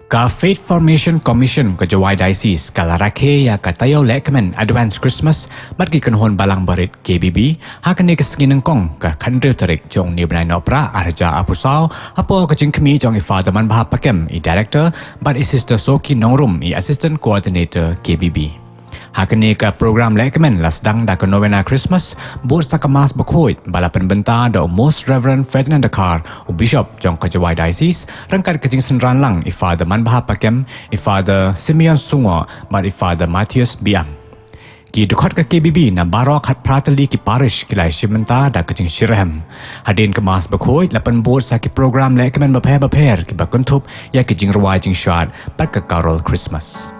Ka Faith Formation Commission ke Jawai Diocese kala rakhe ya ka tayo lekmen Advance Christmas mat ki kanhon balang barit KBB hakane ke singin kong ka khandre tarik jong ni bnai nopra arja apusau apo ka jingkmi jong I Father Man Bha Pakem I Director but I Sister Soki Nongrum I Assistant Coordinator KBB. Hakane ka program lekmen lasdang da ka novena Christmas bot sakamas bakhoit bala penbenta da Most Reverend Ferdinand Dakar u Bishop jong ka Jawai Diocese rangkat ka jingsen ran lang I Father Man Bha Pakem I Father Simeon Sungo but I Father Matthias Biam. Ki dukhat ka KBB na barok hat pratali ki parish kilai shimenta da ka jing shirhem. Hadin ka mas bakhoit lapan bot sa ki program lekmen baper ki bakuntup ya ki jing rawai jing shad pat ka Carol Christmas.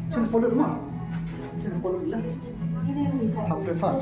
Sini follow rumah. Sini follow lah. Apa fast?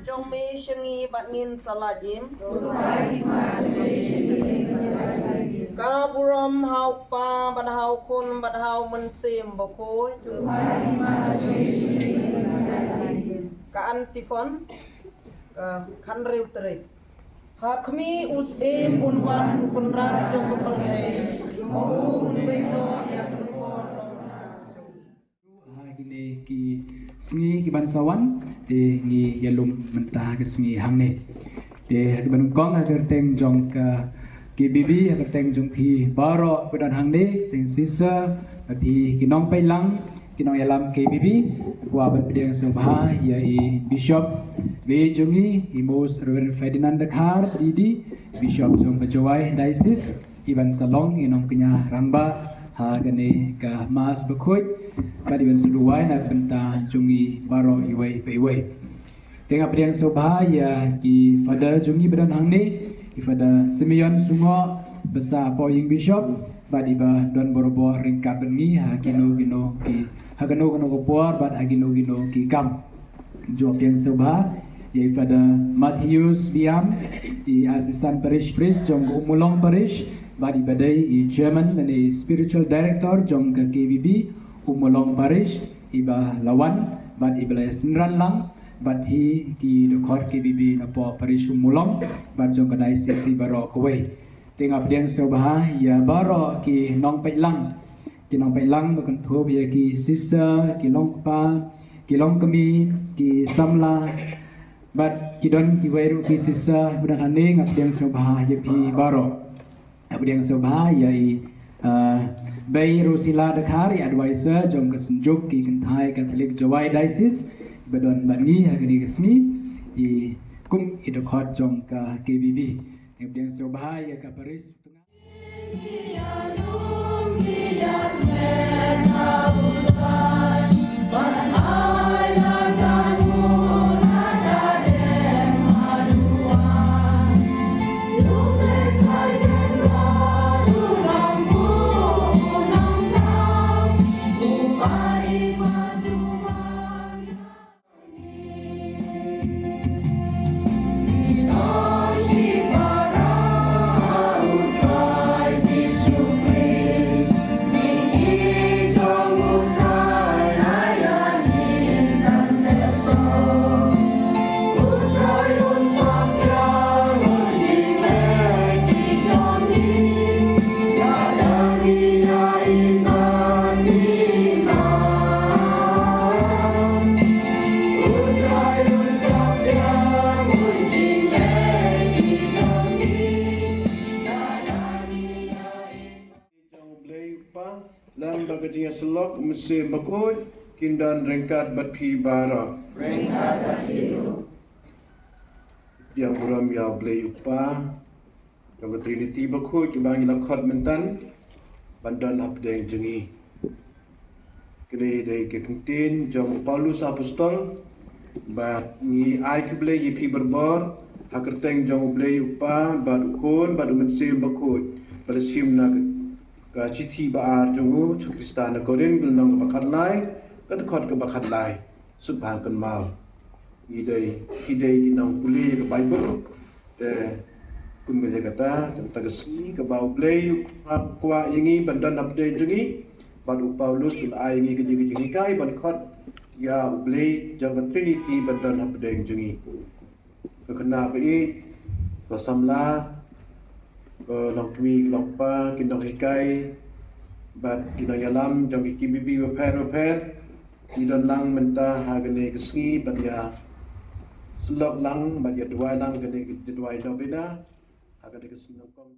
Trong mi shengi bat ngin salajim ka buram hau pa bat hau kun bat hau mensim bokoi ka antifon kan riu teri hakmi usim unwan penrat jong pelai mau bento ya keluar hari ki sengi ki bansawan de ngi yalum mentah ke sengi hangne de ban kong agar teng jong ka KBB agar teng jong pi baro pedan hangne teng sisa pi kinong pailang kinong yalam KBB kwa ban pedang sebah ya Bishop Jungi, Imos Reverend Ferdinand Dekar, Didi, Bishop Jong Kejawai Diocese, Iban Salong, Inong Kenya Ramba, Hagane Ka Mas Bekut, Badiban Suduwai, Nak Benta Jungi Baro Iwai Peiwai. Tengah Pediang Sobha, ya Ki Father Jungi Bedan Hangni, Ki Father Simeon Sungo, Besar Poying Bishop, Badiba Don Borobo Ringkat Bengi, Hagino Gino Ki, Hagano Gino Kopor, Bad Hagino Gino Ki Kam. Jawab yang Sobha, daripada Matthews Biam di Asisten Parish Priest Jong Umulong Parish badi badai i Chairman dan i Spiritual Director Jong ke KBB Umulong Parish iba lawan bad ibla senran lang bad hi ki dokor KBB napo Parish Umulong bad Jong ke Diocese baro Kuwait tengah pediang sobah ya baro ki nong pailang bukan tu ya ki sister ki longpa ki longkemi ki samla But kidon kiwairu ki sisa budak aning abdiang sobha ye pi baro abdiang sobha ye bay Rosila Dekar advisor jom kesenjuk ki kentai Catholic Jawai Diocese badon bangi hagani kesni i kum idokot jom ka KBB abdiang sobha ye ka Paris Lam bagajnya selok mesin bakut kindan rengkat batpi bara. Rengkat batpi. Yang buram ya blay upa. Yang Trinity bakut kebangi lakot mentan bandan habdeng jengi. Kene dari kekentin jom Paulus apostol bat ni ai ke blay yipi berbor hakerteng jom blay upa bat ukun bat mesin bakut balasim nak ka chithi baar jungu Kristana korin bilnong bakat lai kad khot ke bakat lai sut bang kan mal idai kinong puli ke Bible te kun me kata tagasi ke bau play kwa yangi bandan update jungi badu Paulus ul ai ngi ke jingi kai ban khot ya play jang Trinity bandan update jungi ke kena bai ko samla long kmi long pa kinong hikai bat kinong yalam jong KBB repair idon lang menta hagane kesngi bat ya selok lang bat ya dua lang gane dua do beda hagane kesngi nongkong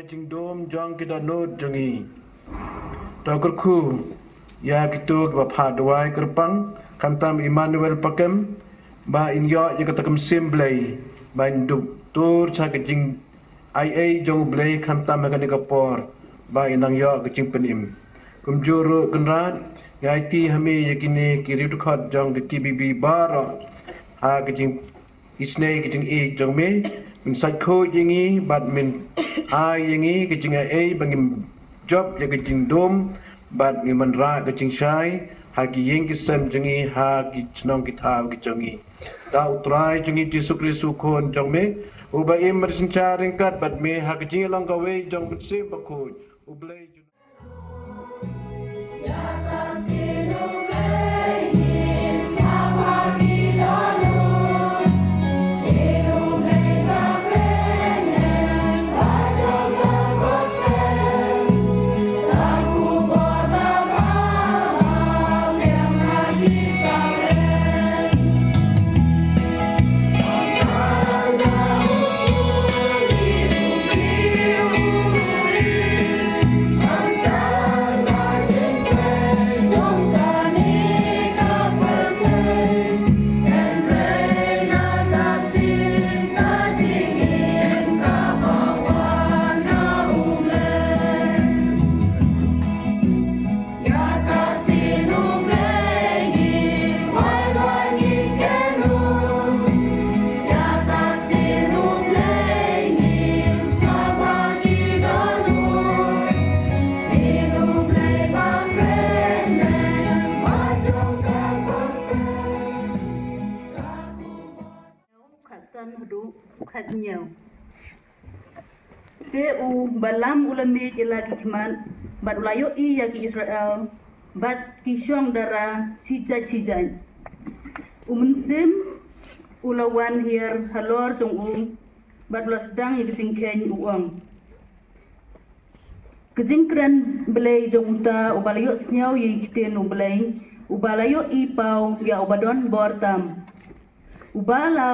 kecing dom jang kita not jangi dokter ku ya gitu ke bapa dua kerpang kantam Emmanuel pakem ba inyo ya kata kem semblay ba induk tur sa kecing IA jong blay kantam mekani kapor ba inang yo kecing penim kumjuru kenrat ya IT hame yakini kiri dukat jang ke KBB bar ha kecing isne kecing jong me min psycho jingi bat min ai jingi kecing ai bangim job ya kecing dom bat ngi man ra kecing shai ha ki yeng kisam jingi ha ki chnong ki thaw ki jongi ta utrai jingi Yesus Kristus kon jong me Ubai mersencar ringkat bat me hakji lang kawe jong betsi bakut. Ublay khát nhiều te u balam ulame jela gikman bad ulayo I ya ki Israel bad kishong dara cija umunsim ulawan hier halor jong bad lasdang ya king uang kejingkran belai jong uta ubalayo snyau ye kiten ubelai ubalayo I pau ya ubadon bortam ubala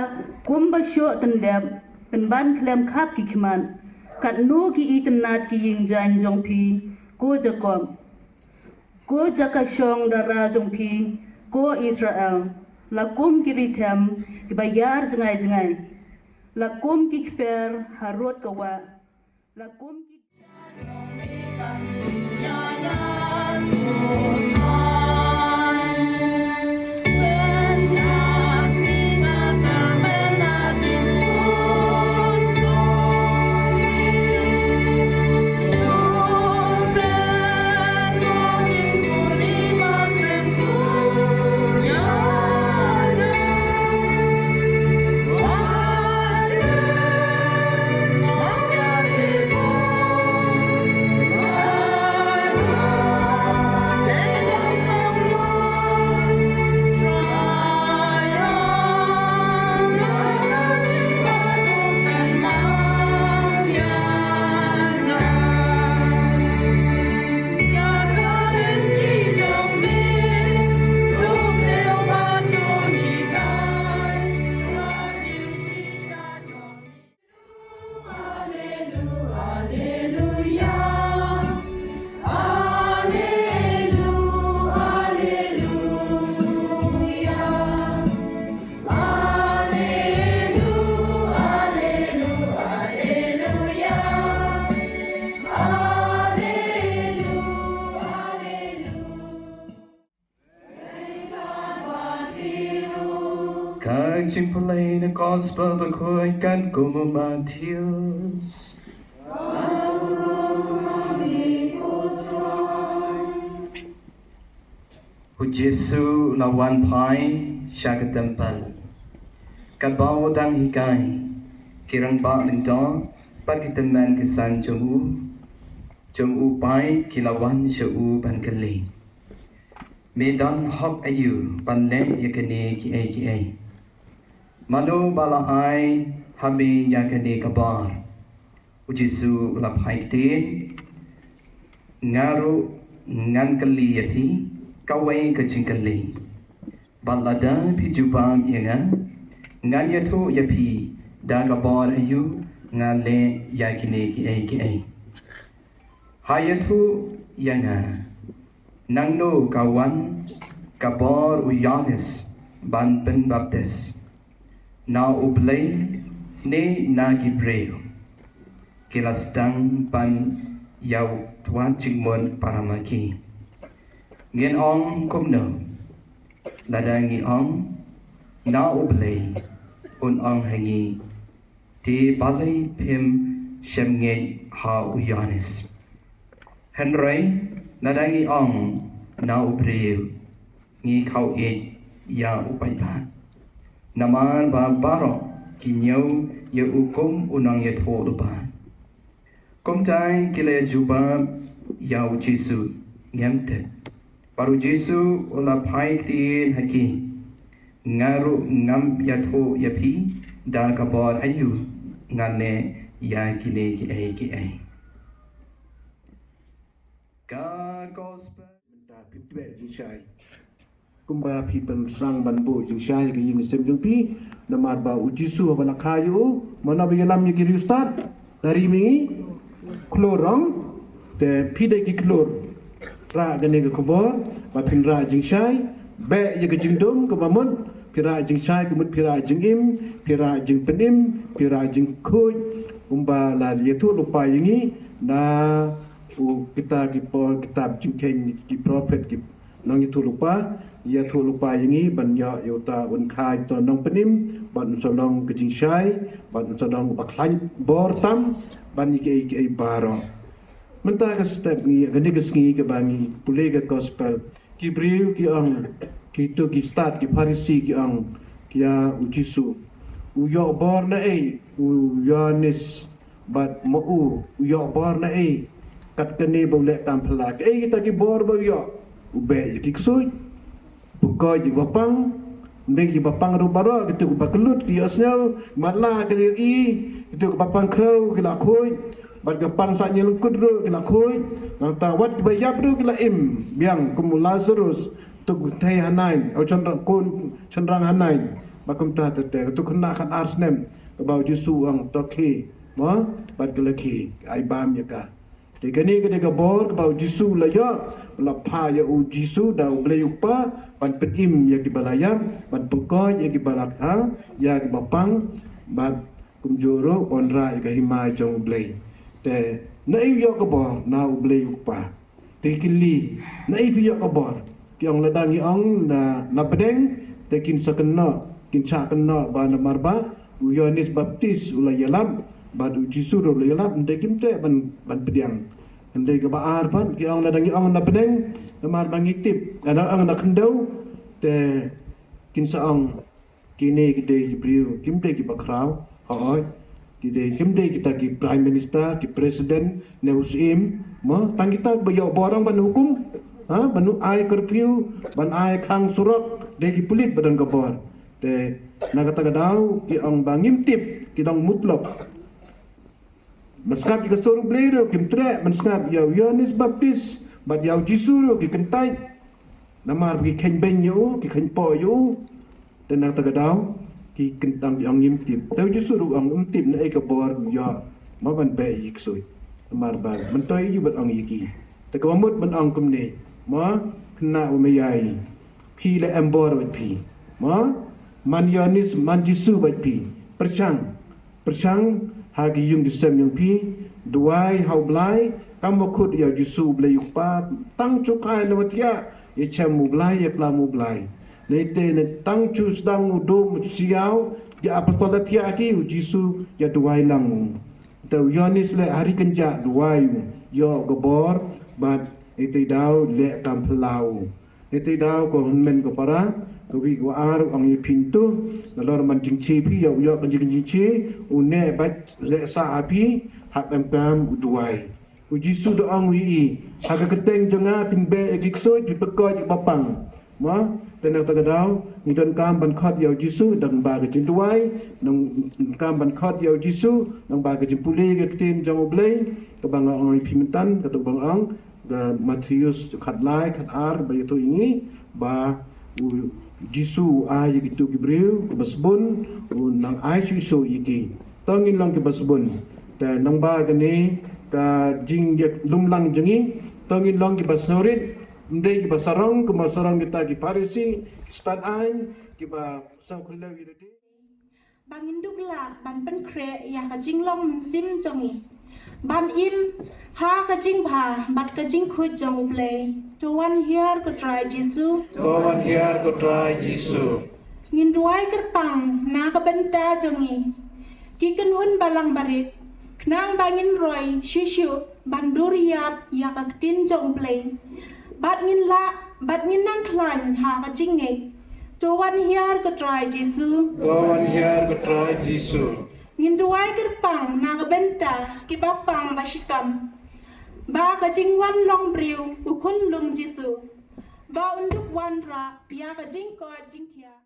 kumba syo tendap penban klem khap ki khman kat no ki itnat ki ying jan jong pi ko jakom ko jakashong dara jong pi ko Israel lakum ki ritem ki bayar jengai lakum ki kfer harot kawa lakum ki Sing play the gospel the koi kan kumu Matthias. Hu Jesu lawan pai syak temple. Kat bawa dang hikai kirang ba lintong pagi teman kesan jemu pai kilawan syu ban kali. Medan hok ayu pan le yakene ki ai. Manu balahai habi yakani kabar ujisu laphai tin ngaru ngan kali yapi kawai kacing kali balada pi jubang yanga ngan yatu yapi da kabar ayu ngale yakini ki ai hayatu yanga nangno kawan kabar uyanis ban pen baptis na ublay ne na gibreo kilastang pan yaw tuan chingmon paramaki ngien ong kumno ladangi ong na ublay un ong hangi ti balay pim shemnge ha uyanis henry ladangi ong na ubreo ngi kau e ya upaipan Naman ba baro kinyau ya ukum unang ya tho lupa kom tai kile juba yau Jesu ngemte paru Jesu ola pai tin haki ngaru ngam ya tho ya pi da kabor ayu ngane ya kile ki ai God gospel ta pip be jing shai kumba pi pen sang ban bo jing shai ke ying sem jung pi namar ba u Jesu ba na khayu mana bi lam ye ki start dari mingi klorong te pi de ki klor ra gane ke kobor ba pin ra jing shai be ye ke jing dom ko ba mon pira jing shai ke mut pira jing im pira jing penim pira jing khoi umba la ye tu lupa yingi na u kita ki por kitab jing ken ki prophet ki nong ye tu lupa yingi ban ya yuta un khai to nong penim ban sonong ke jing shai ban sonong ba klan bor tam ban ke baro menta ka step ni gani ke sngi ke bangi pule ke gospel ki briu ki ang ki to ki start ki parisi ki ang kia u Jesu u yo bor na u yonis bat mo u yo bor na kat kene boleh tam pelak kita ki bor bo yo u be ki ksui buka ji bapang ndeng ji bapang ru baro gitu ku bakelut ki asnya matla ke itu ku bapang krau ki la khoi bat gapang sa nyel kudru ki la khoi nang ta wat ba yap ru ki la im biang kum Lazarus tu thai hanai au chandrang hanai bakum ta te tu khna khan arsnem about Jesu ang to ki mo bat ke ki ai bam ya ka de gani ke de bor about Jesu la ya la pa ya u Jesu da u ble upa ban pedim ya ki balayam ban pengkoy ya ki balakha ya ki bapang bat kumjoro onra ya hima jong ble te na yo ka bor na u ble upa te kili na yo ka bor ki ong ladang ong na pedeng te kin sakena kin cha kena ba na marba u Yohanes Baptis ula yalam ba u Jesu ro yalam te kin te ban pediang ande ke baar pan ki ong ladang ong na pedeng na marba ngitip ada ang na kendau te kin sa ong kini ki de Hebrew kim te ki bakrau hoy ki de kim de kita ki prime minister ki president ne usim mo tang kita bayo borang ban hukum banu ai curfew ban ai khang surak de ki pulit badan kabor de nagata gadau ki ang bangim tip ki dong mutlak maskap ki soru blero kim tre maskap ya Yohanes Baptis bat ya Jesu ki kentai namar ki ken benyo ki ken poyo de nagata gadau ki kentang yang ngim tip de Jesu ang tip na ai kabor ya ma ban be ik sui namar ban mentoi yu bat ang yiki te kamut ban ang kumne ma kena umayai pi le embor bat pi ma man Yohanes man Jesu bat pi persang hagi yung disem yung pi duai hau blai kamakut ya Jesu blai yupa tang cukai na watia ye chemu blai ye klamu blai lete ne tang chu sedang udo siau ya apostol tia aki Jesu ya duai lang tau Yohanes le hari kenja duai yo gobor bat itu daw le kamplau itu daw ko men ko para ko wi ko ar ang pintu nalor man jingchi pi yo yo kan jingchi une bat le sa api hak pam duai uji su do ang wi hak keteng jonga pin be gikso di peko di bapang ma tenang ta daw ni don kam ban khat yo Jesu dang ba ke duai nang kam ban khat yo Jesu nang ba ke puli ke tin jamo blai ke bang ang pimentan ke bang ang da Matius khat lai khat ar ba itu ini ba Jesu ai gitu Gibril basbun nang ai Jesu iki tangin lang ke basbun ta nang ba gani ta jing lumlang jengi tangin lang ke basnorit ndai ke basarong ke masarong kita ki Parisi stan ai ki ba sang khulaw yidi ban induk la ban pen kre ya ka jing long sim jongi ban im ha ka jing bha bat ka jing khut jong play to one year ko try Jesu ngin duai kerpang na ka benta jongi ki kan hun balang barit knang bangin roy shishu bandur yap ya ka tin jong play bat ngin nang klan ha ka jing nge Tuan hiar ke try Jesu. Tuan hiar ke try Jesu. Ngin duai kerpang na benta ki bapang basikam. Ba ka jingwan long briu ukun lum Jesu. Ba unduk wanra ya ka jingko jingkia.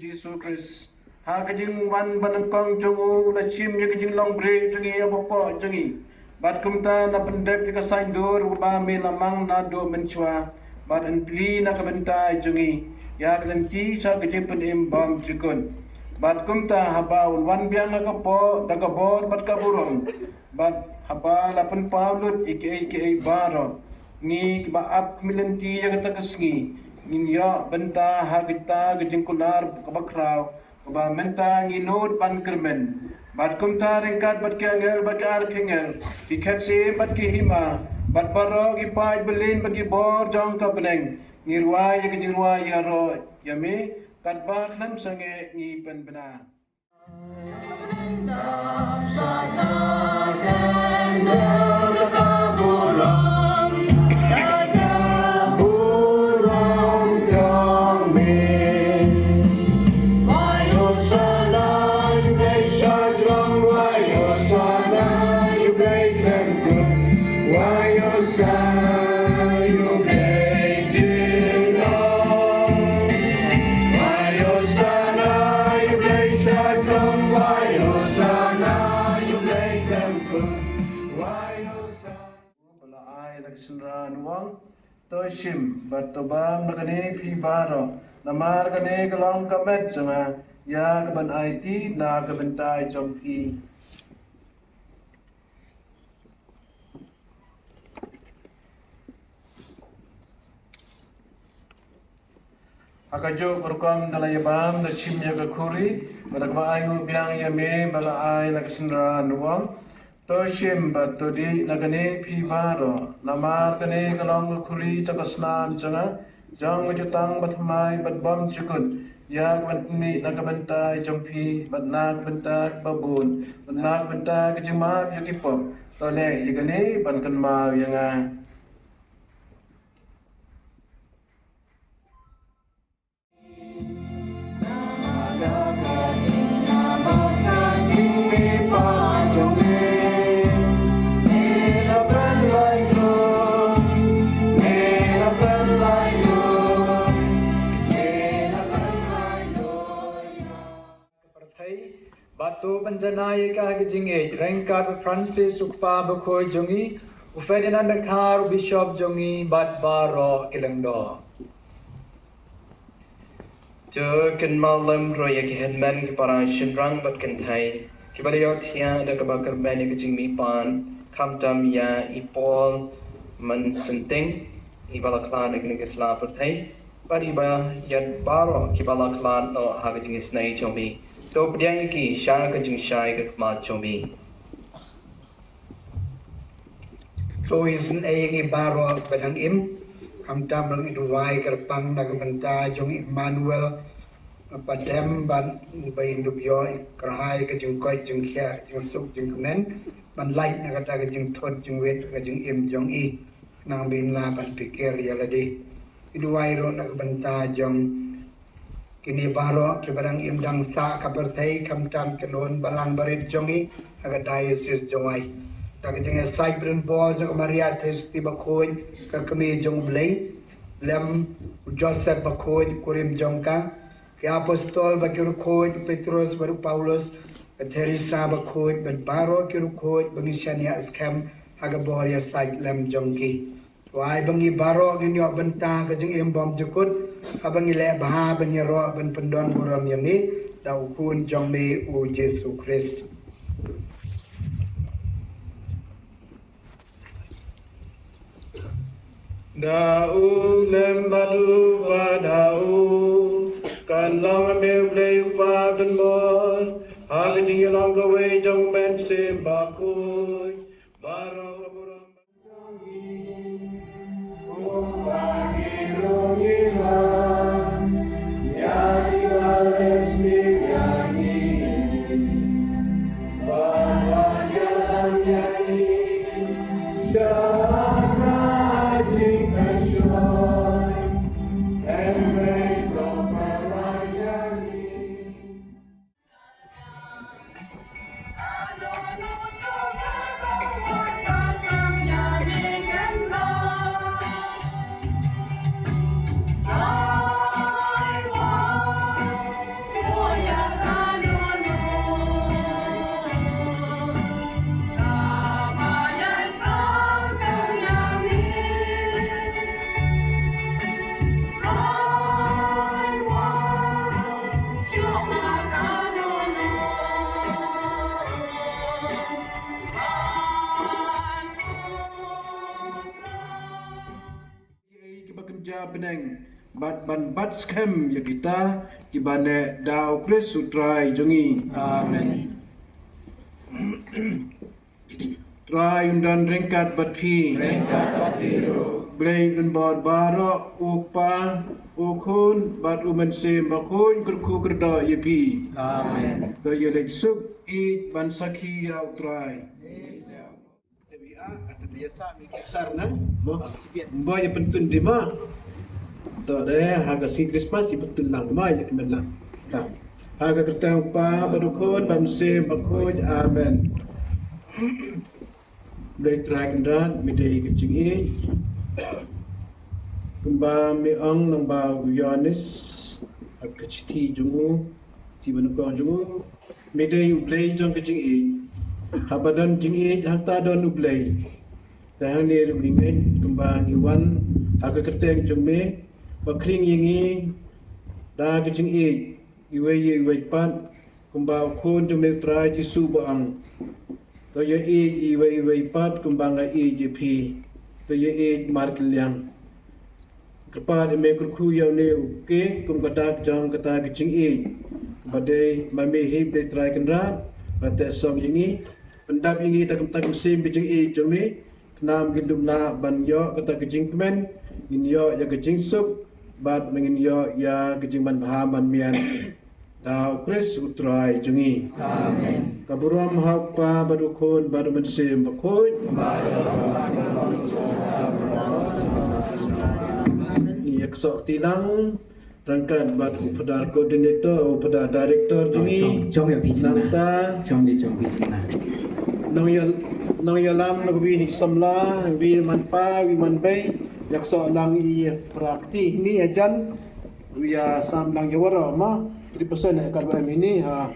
Jesu Christ. Ha kajing wan banangkong jongu la chim ya kajing long bre jongi ya popo jongi. Bat kumta na pendep ya kasain dur ba me lamang na do menchua. Bat entli na kabenta jongi. Ya kanti sa kajing penim bam cikun. Bat kumta haba wan biang na kapo daga bor bat kaburong. Bat haba la pen paulut ike baro. Ni ba ap milenti ya kata kesngi. Ninya benta hagita gejengkular kabakraw ba menta nginod pan kermen bat kumta ringkat bat kengel bat arkengel diket se bat hima bat baro gi pai belin bagi bor jong ka beneng ngirwa ya gejengwa ya ro yame kat ba khlam sange ngi pen bena Toshim batobam nakane fi baro namar kane kalong kamet janga ya kaban IT na kabentai jongki akajo berkam dalayabam da chimnya ka khuri balakba ayu biang yame bala ay laksindra nuwang Toshim batodi nagane pi baro namar kane kalong khuri chakasnan janga jang jutang batmai batbam chukun ya bantni nagabantai jongpi batnak bantak babun batnak bantak juma yakipom tole yagane bankan ma yanga Batu penjanai ka kejinge rengkat Francis Ukpa Bekoi jongi Ferdinand Bekar Bishop jongi bat baro kilengdo Kan malam roya ki headman ki para shinrang bat kan thai ki baliot hiya da ka bakar bani ki jingmi pan kamtam ya ipol man senting ibalaklan ek ning isla per thai bari ba yat baro ki balaklan no ha ki jing snai chomi to pdiang ki sha ka jing shai ka ma chomi to isin ayeng baro badang im kamtam lang iduwai kerpang nagmenta jong Emmanuel padam ban bain dubyo kerhai ke jeng koi jeng khia jeng suk jeng kemen ban light na kata ke jeng thot jeng wet ke jeng im jong i nang bin la ban pikir ya ladi iduai ro nak banta jong kini baro ke barang im dang sa kabar thai kam tam kenon balang barit jong i aga diocese jongai tak jeng Cyprus bo jong Maria Testi bakoy ka kami jong blay lem Joseph bakoy kurim jong ka ke apostol bakiru koy Petrus baru Paulus Teresa bakoy ben baro kiru koy bangishania scam haga boria site lem jong ki wai bangi baro nginyo benta ka jeng im bom jukut abangi le baha bangi ro ben pendon buram yami dau kun jong me u Yesus Christ. Dau lembadu badau kan long me play pa den mor hal ding long go way jong men sim bakoy baro buram beneng bat scam ya kita kibane dau Chris sutrai jongi amen try undan ringkat batpi blay dan bor baro upa ukun bat umense makun kurku kerda yepi amen to yelek suk I ban sakhi ya utrai kata biasa mikisar na mo ya pentun di ma to de haga si Christmas betul lang ma ya kemelang ta haga kertang pa badukon bamse bakoj amen blay trakendan midai kecing I kumba mi ang nang ba Yohanes at kachiti jungu ti banukon jungu midai blay jong kecing I habadan jing I hanta don ublay dahang ni rumingen kumba ngiwan haga kertang jong me bakring yingi da kecing I iwe pan kumba kon jong me try ti su baang to ye iwe pat kumba nga JP to ye markiliang kepada mereka yang ni ke kum kata jang kata kecing I badai mami hip de try kendra bate song ini pendap ini tak sim kecing I jome kenam gidum na ban yo kata kecing kemen in yo ya kecing sup bat mengin yo ya kecing ban bahaman mian Tau Chris utrai jungi amen kaburam hapa badukun badu mensim bakoi Yaksok tilang rangkan bat upada koordinator upada director jungi chong ya pisna nanta chong pisna nong yalam nagbi ni samla wi manpa wi manbai yaksok lang I prakti ni ajan wiya sam lang yawara ma di pesan kan ini ha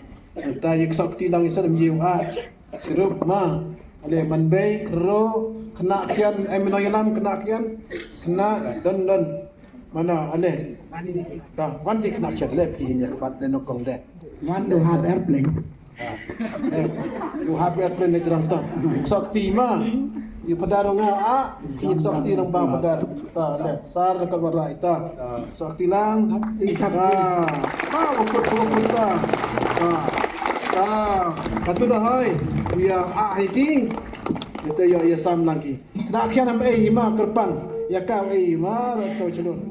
ta yaksok tilang isa dem jiwa sirup ma ale manbai kro kena kian nong yalam kena kian kena dan mana ale ta wan di kena chat lep ki nya pat den kong de One to have airplane. you have airplane ne jram ta sakti ma you padaro nga a ki sakti nang ba padar ta le sar ka bara ita sakti lang ikha wakut ta ta katu dah hai ya a hiti ito ya sam lagi na kian am ei ma kerpang ya ka ei ma to chelun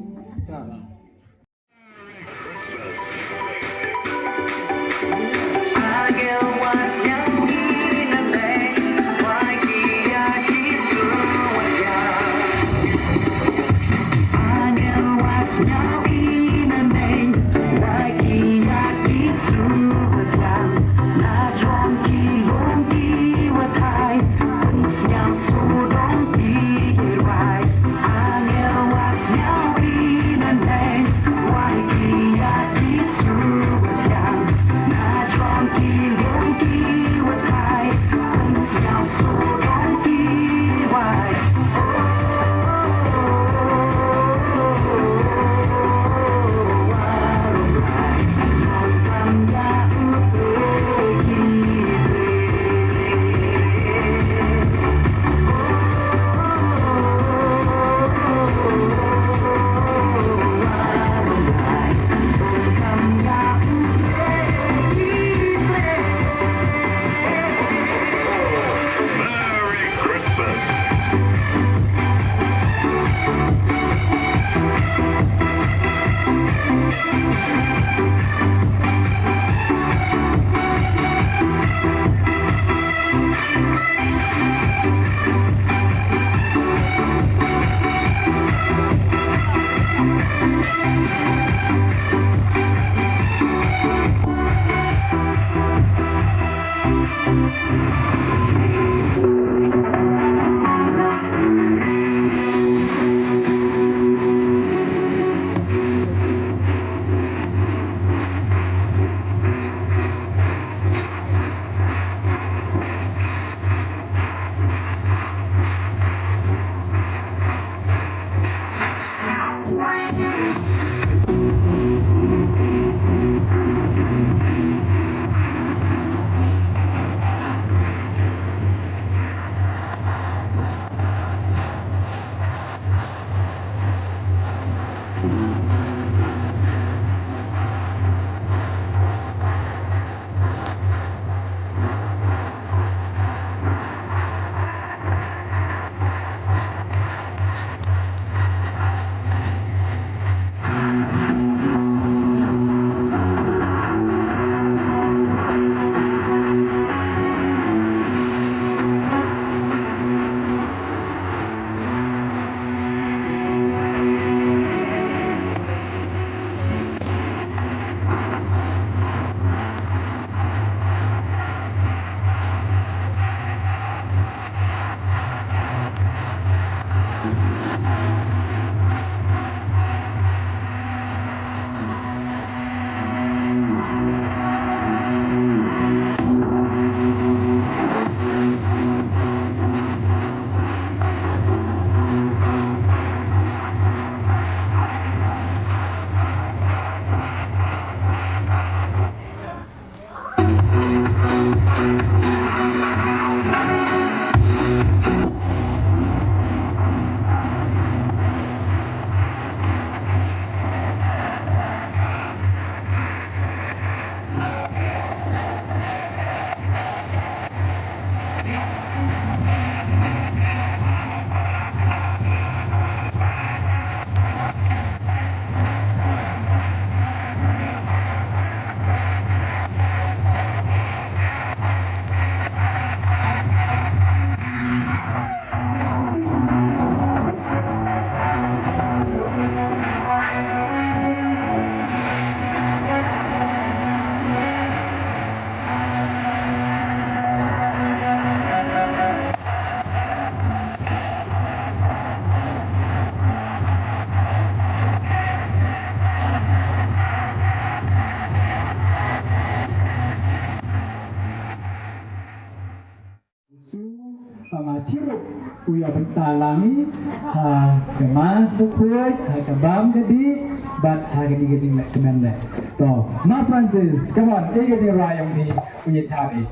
Pangaciro uya bertalangi ha kemas bukuy ha kebam jadi bat ha gedi gejing lek kemende to Ma Francis come on e gejing rayong ni uya cari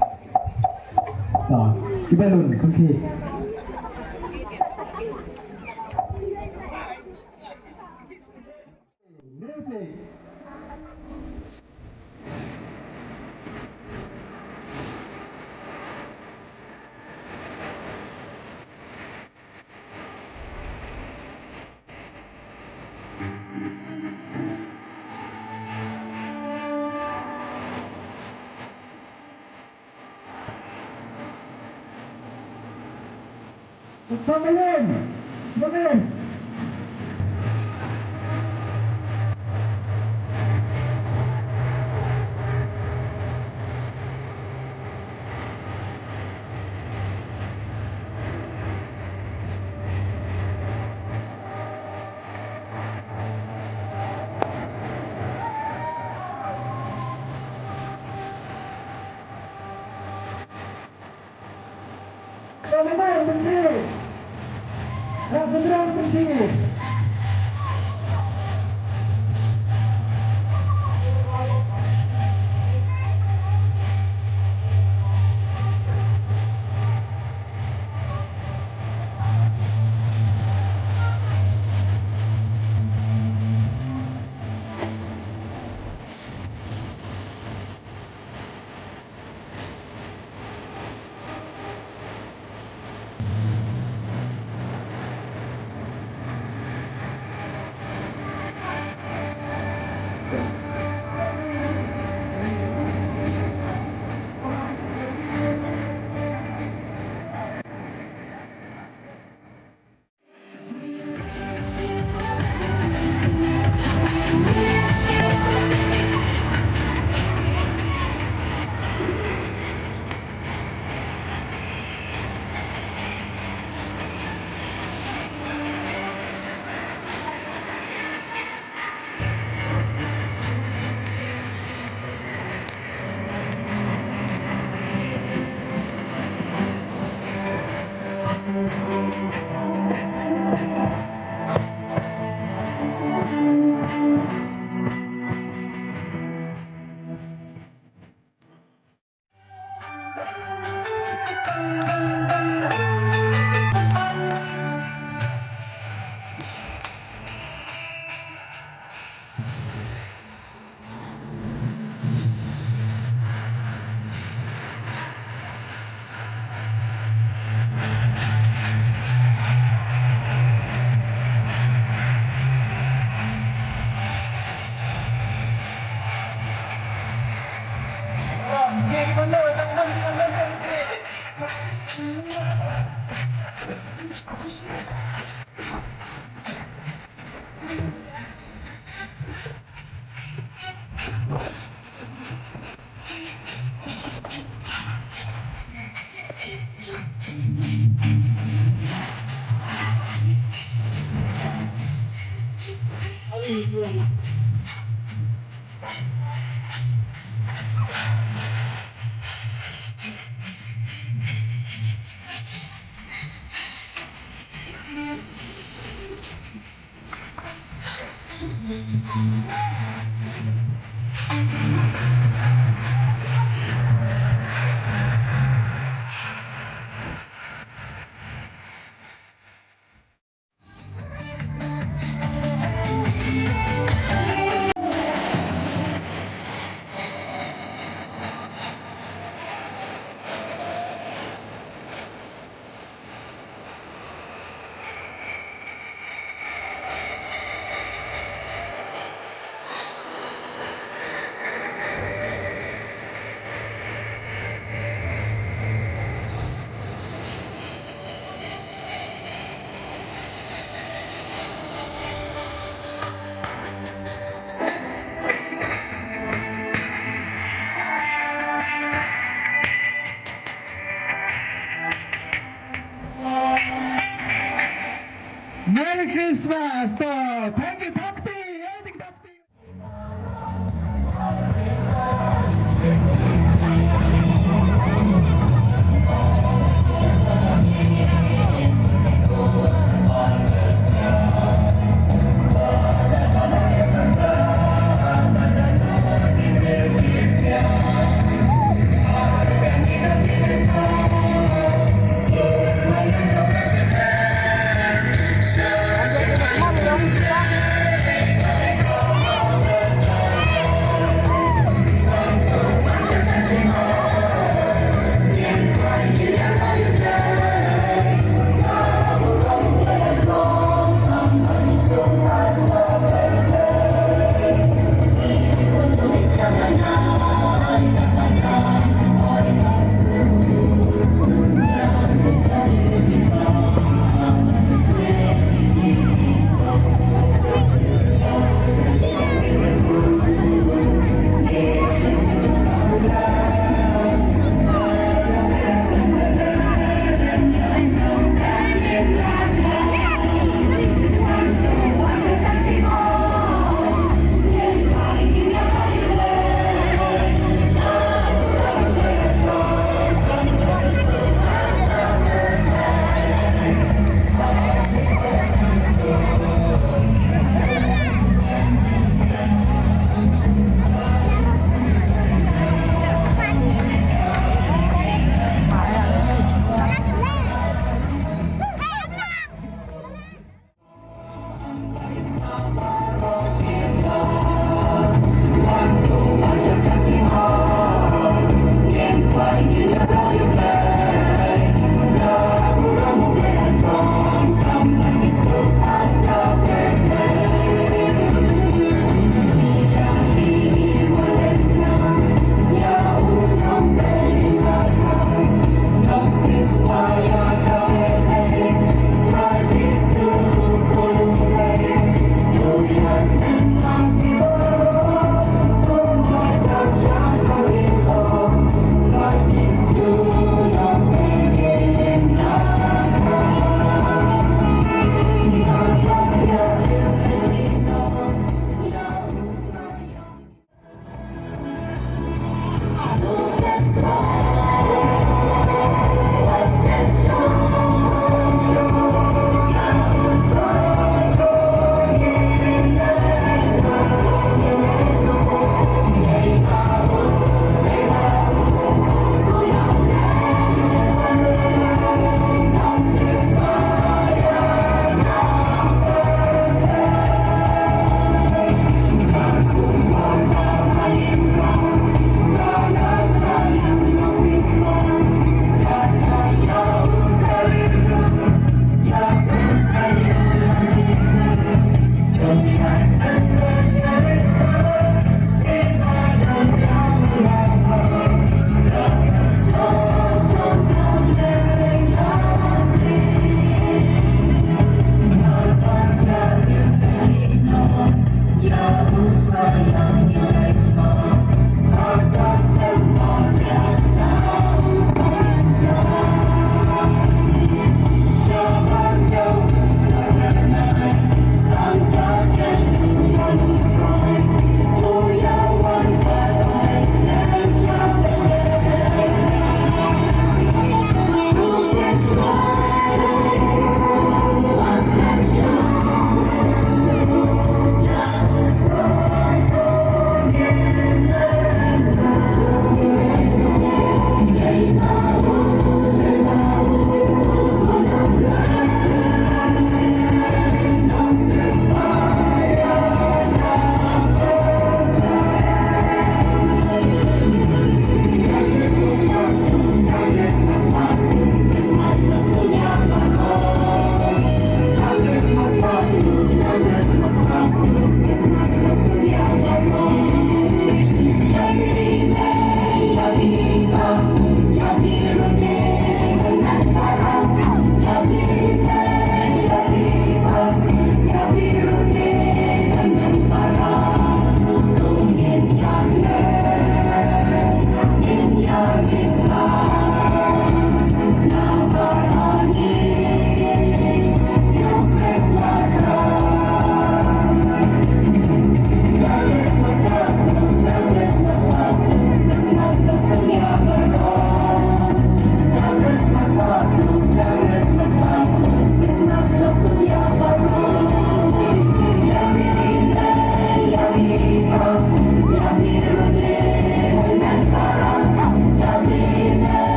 to kibalun kunki Pangilin!